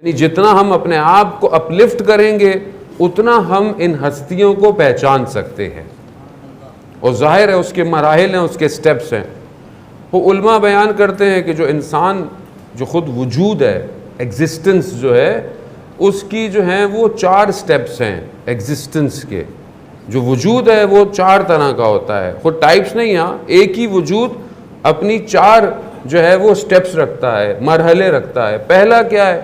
یعنی جتنا ہم اپنے آپ کو اپلفٹ کریں گے اتنا ہم ان ہستیوں کو پہچان سکتے ہیں، اور ظاہر ہے اس کے مراحل ہیں، اس کے سٹیپس ہیں۔ وہ علماء بیان کرتے ہیں کہ جو انسان جو خود وجود ہے، ایگزسٹنس جو ہے، اس کی جو ہیں وہ 4 سٹیپس ہیں ایگزسٹنس کے۔ جو وجود ہے وہ 4 طرح کا ہوتا ہے، خود ٹائپس نہیں، ہاں ایک ہی وجود اپنی 4 جو ہے وہ سٹیپس رکھتا ہے، مرحلے رکھتا ہے۔ پہلا کیا ہے؟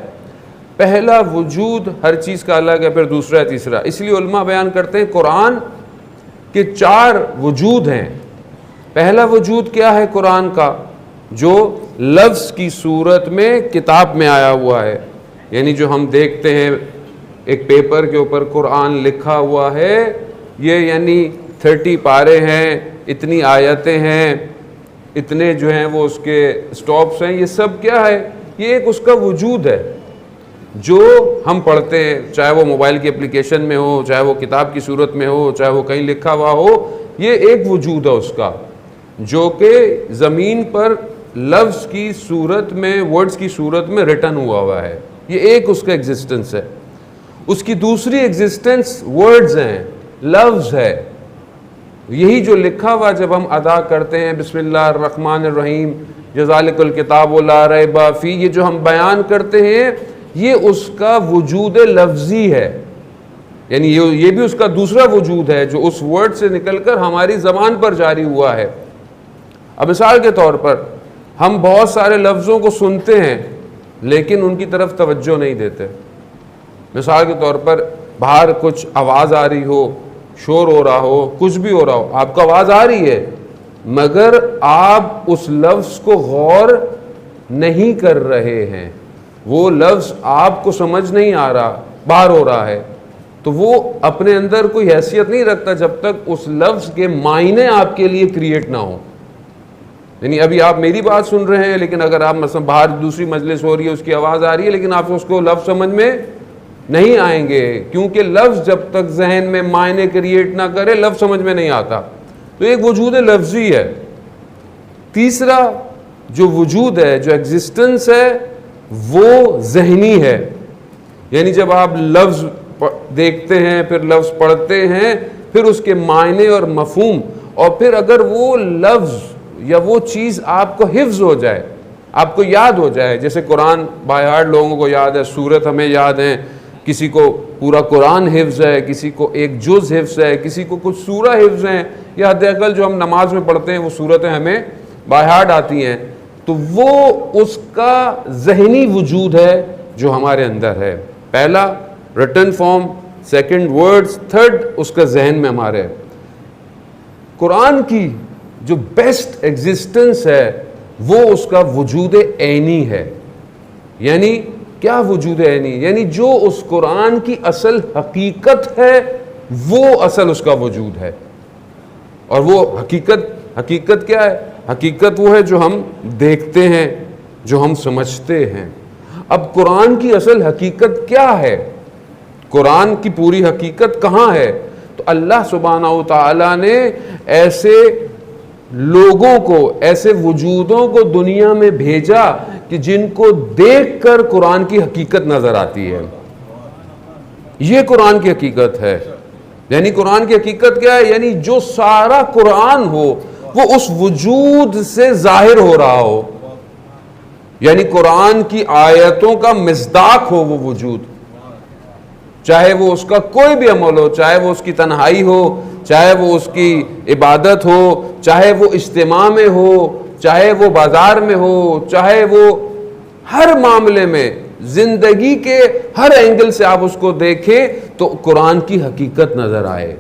پہلا وجود ہر چیز کا الگ ہے، پھر دوسرا ہے، تیسرا۔ اس لیے علماء بیان کرتے ہیں قرآن کے 4 وجود ہیں۔ پہلا وجود کیا ہے قرآن کا؟ جو لفظ کی صورت میں کتاب میں آیا ہوا ہے، یعنی جو ہم دیکھتے ہیں ایک پیپر کے اوپر قرآن لکھا ہوا ہے، یہ یعنی 30 پارے ہیں، اتنی آیتیں ہیں، اتنے جو ہیں وہ اس کے سٹاپس ہیں، یہ سب کیا ہے؟ یہ ایک اس کا وجود ہے جو ہم پڑھتے ہیں، چاہے وہ موبائل کی اپلیکیشن میں ہو، چاہے وہ کتاب کی صورت میں ہو، چاہے وہ کہیں لکھا ہوا ہو، یہ ایک وجود ہے اس کا، جو کہ زمین پر لفظ کی صورت میں، ورڈز کی صورت میں ریٹن ہوا ہے۔ یہ ایک اس کا ایگزسٹنس ہے۔ اس کی دوسری ایگزسٹنس ورڈز ہیں، لفظ ہے۔ یہی جو لکھا ہوا جب ہم ادا کرتے ہیں بسم اللہ الرحمن الرحیم ذالک الکتاب لا ریب فیہ، یہ جو ہم بیان کرتے ہیں یہ اس کا وجود لفظی ہے، یعنی یہ بھی اس کا دوسرا وجود ہے جو اس ورڈ سے نکل کر ہماری زبان پر جاری ہوا ہے۔ اب مثال کے طور پر ہم بہت سارے لفظوں کو سنتے ہیں لیکن ان کی طرف توجہ نہیں دیتے۔ مثال کے طور پر باہر کچھ آواز آ رہی ہو، شور ہو رہا ہو، کچھ بھی ہو رہا ہو، آپ کو آواز آ رہی ہے مگر آپ اس لفظ کو غور نہیں کر رہے ہیں، وہ لفظ آپ کو سمجھ نہیں آ رہا، باہر ہو رہا ہے، تو وہ اپنے اندر کوئی حیثیت نہیں رکھتا جب تک اس لفظ کے معنی آپ کے لیے کریٹ نہ ہو۔ یعنی ابھی آپ میری بات سن رہے ہیں لیکن اگر آپ مثلا باہر دوسری مجلس ہو رہی ہے، اس کی آواز آ رہی ہے لیکن آپ اس کو لفظ سمجھ میں نہیں آئیں گے، کیونکہ لفظ جب تک ذہن میں معنی کریٹ نہ کرے لفظ سمجھ میں نہیں آتا۔ تو ایک وجود لفظی ہے۔ تیسرا جو وجود ہے، جو ایگزسٹنس ہے، وہ ذہنی ہے، یعنی جب آپ لفظ دیکھتے ہیں، پھر لفظ پڑھتے ہیں، پھر اس کے معنی اور مفہوم، اور پھر اگر وہ لفظ یا وہ چیز آپ کو حفظ ہو جائے، آپ کو یاد ہو جائے، جیسے قرآن بائی ہارٹ لوگوں کو یاد ہے، سورت ہمیں یاد ہے، کسی کو پورا قرآن حفظ ہے، کسی کو ایک جز حفظ ہے، کسی کو کچھ سورہ حفظ ہیں، یا حد اقل جو ہم نماز میں پڑھتے ہیں وہ سورتیں ہمیں بائی ہارٹ آتی ہیں، تو وہ اس کا ذہنی وجود ہے جو ہمارے اندر ہے۔ پہلا written form, second words, third اس کا ذہن میں ہمارے۔ قرآن کی جو بیسٹ ایگزسٹنس ہے وہ اس کا وجود عینی ہے۔ یعنی کیا وجود عینی؟ یعنی جو اس قرآن کی اصل حقیقت ہے وہ اصل اس کا وجود ہے۔ اور وہ حقیقت کیا ہے؟ حقیقت وہ ہے جو ہم دیکھتے ہیں، جو ہم سمجھتے ہیں۔ اب قرآن کی اصل حقیقت کیا ہے؟ قرآن کی پوری حقیقت کہاں ہے؟ تو اللہ سبحانہ و تعالیٰ نے ایسے لوگوں کو، ایسے وجودوں کو دنیا میں بھیجا کہ جن کو دیکھ کر قرآن کی حقیقت نظر آتی ہے۔ یہ قرآن کی حقیقت ہے۔ یعنی قرآن کی حقیقت کیا ہے؟ یعنی جو سارا قرآن ہو وہ اس وجود سے ظاہر ہو رہا ہو، یعنی قرآن کی آیتوں کا مصداق ہو وہ وجود، چاہے وہ اس کا کوئی بھی عمل ہو، چاہے وہ اس کی تنہائی ہو، چاہے وہ اس کی عبادت ہو، چاہے وہ اجتماع میں ہو، چاہے وہ بازار میں ہو، چاہے وہ ہر معاملے میں، زندگی کے ہر اینگل سے آپ اس کو دیکھیں تو قرآن کی حقیقت نظر آئے۔